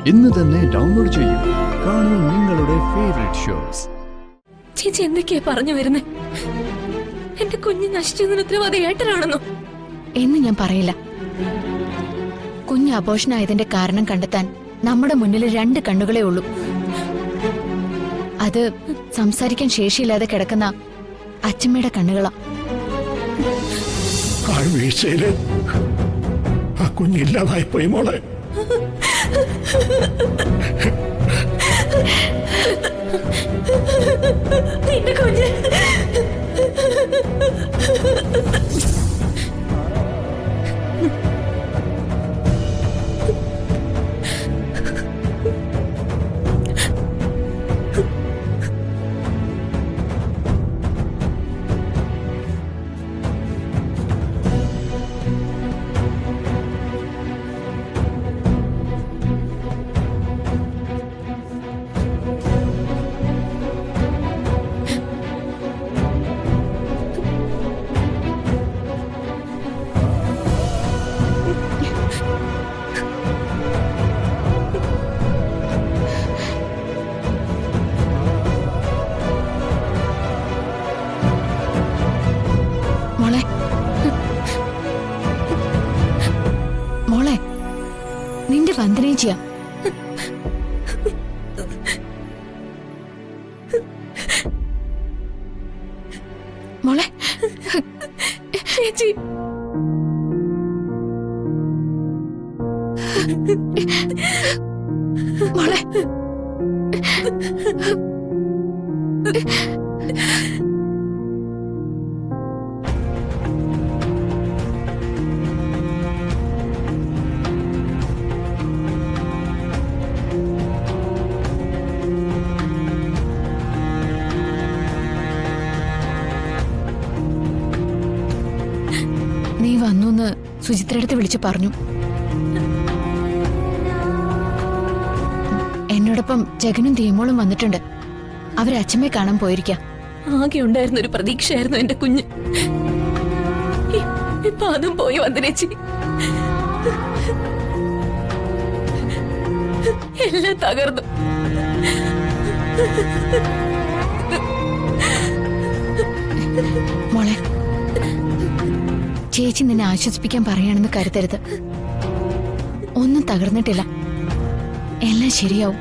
ഇന്ന് തന്നെ ഡൗൺലോഡ് ചെയ്യൂ. കാണൂ നിങ്ങളുടെ ഫേവറേറ്റ് ഷോസ്. ചേച്ചി എന്തൊക്കെയാ പറഞ്ഞു വരുന്നേ? എന്റെ കുഞ്ഞ് നശിച്ചതിന് ഉത്തരവാദി ഏട്ടനാണെന്നോ? എന്ന് ഞാൻ പറയില്ല. കുഞ്ഞ് അബോഷനായതിന്റെ കാരണം കണ്ടെത്താൻ നമ്മുടെ മുന്നിൽ 2 കണ്ണുകളേ ഉള്ളൂ. അത് സംസാരിക്കാൻ ശേഷിയില്ലാതെ കിടക്കുന്ന അച്ഛമ്മയുടെ കണ്ണുകളാ. വീഴ്ചയില് ആ കുഞ്ഞില്ലാതായി പോയി മോളെ. എന്റെ കുഞ്ഞ് മോളെ, നിന്റെ വന്ദനേച്ചിയാ. മോളെ ചേച്ചി മോളെ നീ വന്നൂന്ന് സുചിത്രടുത്ത് വിളിച്ചു പറഞ്ഞു. എന്നോടൊപ്പം ജഗനും തീമോളും വന്നിട്ടുണ്ട്. അവരച്ഛമ്മയെ കാണാൻ പോയിരിക്കാം. ആകെ ഉണ്ടായിരുന്ന ഒരു പ്രതീക്ഷയായിരുന്നു എന്റെ കുഞ്ഞ്. ഇപ്പൊ അതും പോയി വന്ദനേച്ചി. എല്ലാം തകർന്നു. മോളെ, ചേച്ചി നിന്നെ ആശ്വസിപ്പിക്കാൻ പറയാണെന്ന് കരുതരുത്. ഒന്നും തകർന്നിട്ടില്ല, എല്ലാം ശരിയാവും.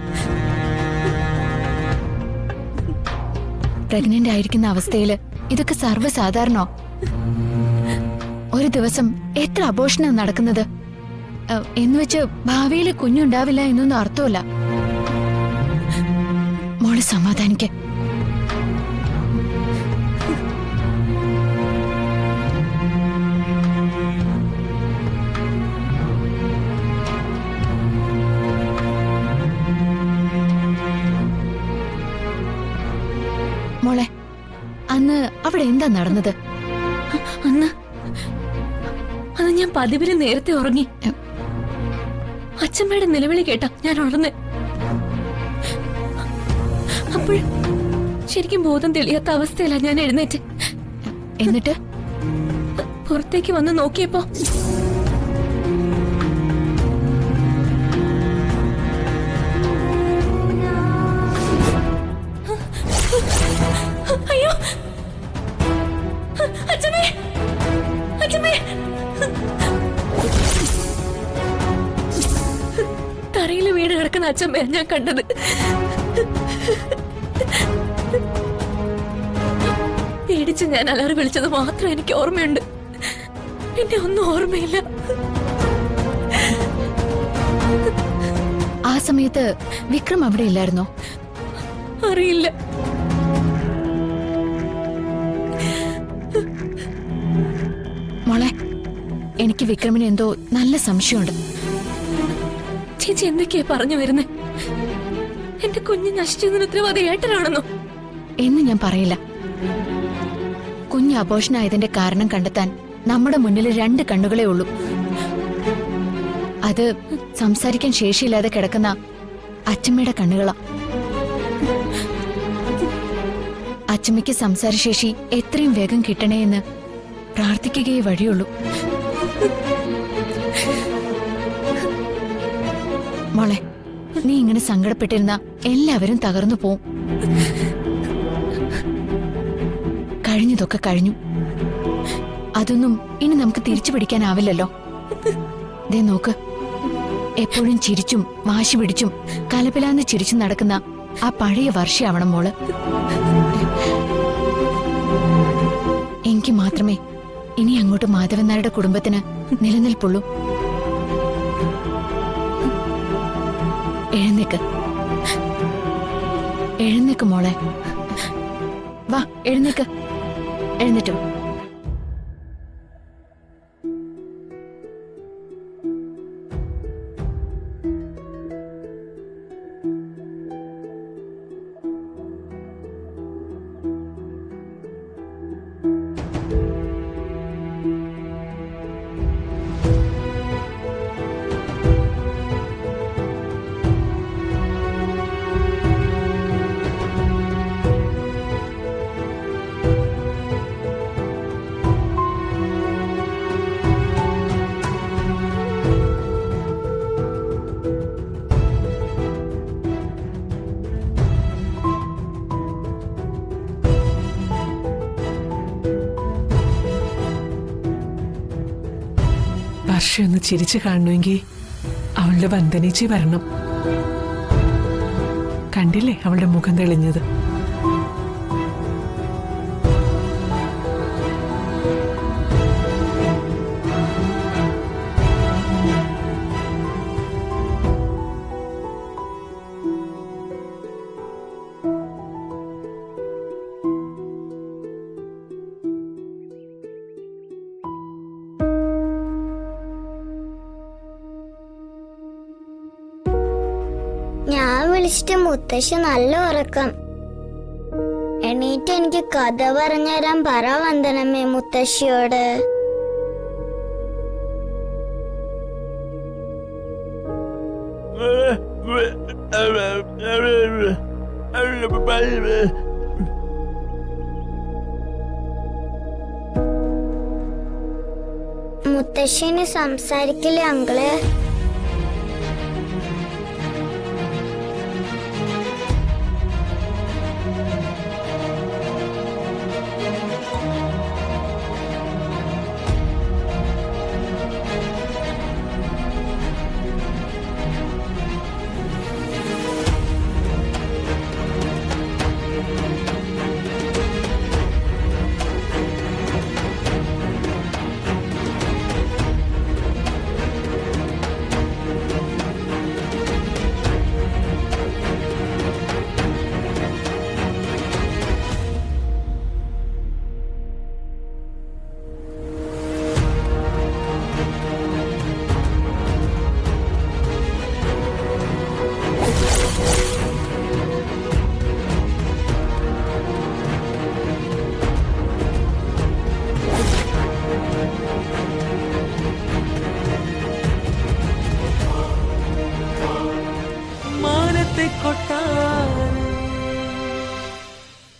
പ്രഗ്നന്റ് ആയിരിക്കുന്ന അവസ്ഥയില് ഇതൊക്കെ സർവ്വസാധാരണോ? ഒരു ദിവസം എത്ര അബോഷണം നടക്കുന്നത് എന്നുവെച്ച് ഭാവിയിൽ കുഞ്ഞുണ്ടാവില്ല എന്നൊന്നും അർത്ഥമില്ല. മോള് സമാധാനിക്ക. മോളെ, അന്ന് അവിടെ എന്താ നടന്നത്? അത് ഞാൻ പതിവില് നേരത്തെ ഉറങ്ങി. അച്ഛമ്മയുടെ നിലവിളി കേട്ടാ ഞാൻ ഉണർന്ന്. അപ്പോൾ ശരിക്കും ബോധം തെളിയാത്ത അവസ്ഥയിലാ ഞാൻ എഴുന്നേറ്റ്. എന്നിട്ട് പുറത്തേക്ക് വന്ന് നോക്കിയപ്പോ അയ്യോ, അച്ഛമ്മേ, അച്ഛമ്മേ. തറയില് വീട് കിടക്കുന്ന അച്ഛമ്മയാ ഞാൻ കണ്ടത്. പേടിച്ച് ഞാൻ അലറി വിളിച്ചത് മാത്രം എനിക്ക് ഓർമ്മയുണ്ട്. പിന്നെ ഒന്നും ഓർമ്മയില്ല. ആ സമയത്ത് വിക്രം അവിടെ ഇല്ലായിരുന്നോ? അറിയില്ല. മോളെ, എനിക്ക് വിക്രമിന് എന്തോ നല്ല സംശയമുണ്ട്. ചേച്ചി എന്തൊക്കെയാ പറഞ്ഞു വരുന്നേ? എന്റെ കുഞ്ഞ് നശിച്ചതിന് ഉത്തരവാദി ഏട്ടനാണെന്നോ? എന്ന് ഞാൻ പറയില്ല. കുഞ്ഞ് അബോഷനായതിന്റെ കാരണം കണ്ടെത്താൻ നമ്മുടെ മുന്നിൽ 2 കണ്ണുകളേ ഉള്ളൂ. അത് സംസാരിക്കാൻ ശേഷിയില്ലാതെ കിടക്കുന്ന അച്ഛമ്മയുടെ കണ്ണുകളാ. അച്ഛമ്മയ്ക്ക് സംസാരശേഷി എത്രയും വേഗം കിട്ടണേ എന്ന് പ്രാർത്ഥിക്കുകയേ വഴിയുള്ളൂ. മോളെ, നീ ഇങ്ങനെ സങ്കടപ്പെട്ടിരുന്ന എല്ലാവരും തകർന്നു പോവും. കഴിഞ്ഞതൊക്കെ കഴിഞ്ഞു. അതൊന്നും ഇനി നമുക്ക് തിരിച്ചു പിടിക്കാനാവില്ലല്ലോ. ദേ നോക്ക്, എപ്പോഴും ചിരിച്ചും വാശി പിടിച്ചും കലപിലാന്ന് ചിരിച്ചും നടക്കുന്ന ആ പഴയ വർഷയാവണം മോള്. എനിക്ക് മാത്രമേ ഇനി അങ്ങോട്ട് മാധവൻ നായരുടെ കുടുംബത്തിന് നിലനിൽപ്പുള്ളൂ. എഴുന്നേക്ക്, എഴുന്നേക്ക് മോളെ. വാ, എഴുന്നേക്ക്. എഴുന്നേറ്റോ. വർഷയൊന്ന് ചിരിച്ചു കാണണമെങ്കിൽ അവളുടെ വന്ദനിച്ച് വരണം. കണ്ടില്ലേ അവളുടെ മുഖം തെളിഞ്ഞത്? ഞാൻ വിളിച്ചിട്ട് മുത്തശ്ശി നല്ല ഉറക്കം. എണീറ്റ് എനിക്ക് കഥ പറഞ്ഞുതരാൻ പറ വന്ദനമ്മേ മുത്തശ്ശിയോട്. മുത്തശ്ശിന് സംസാരിക്കില്ലേ അങ്കിള്?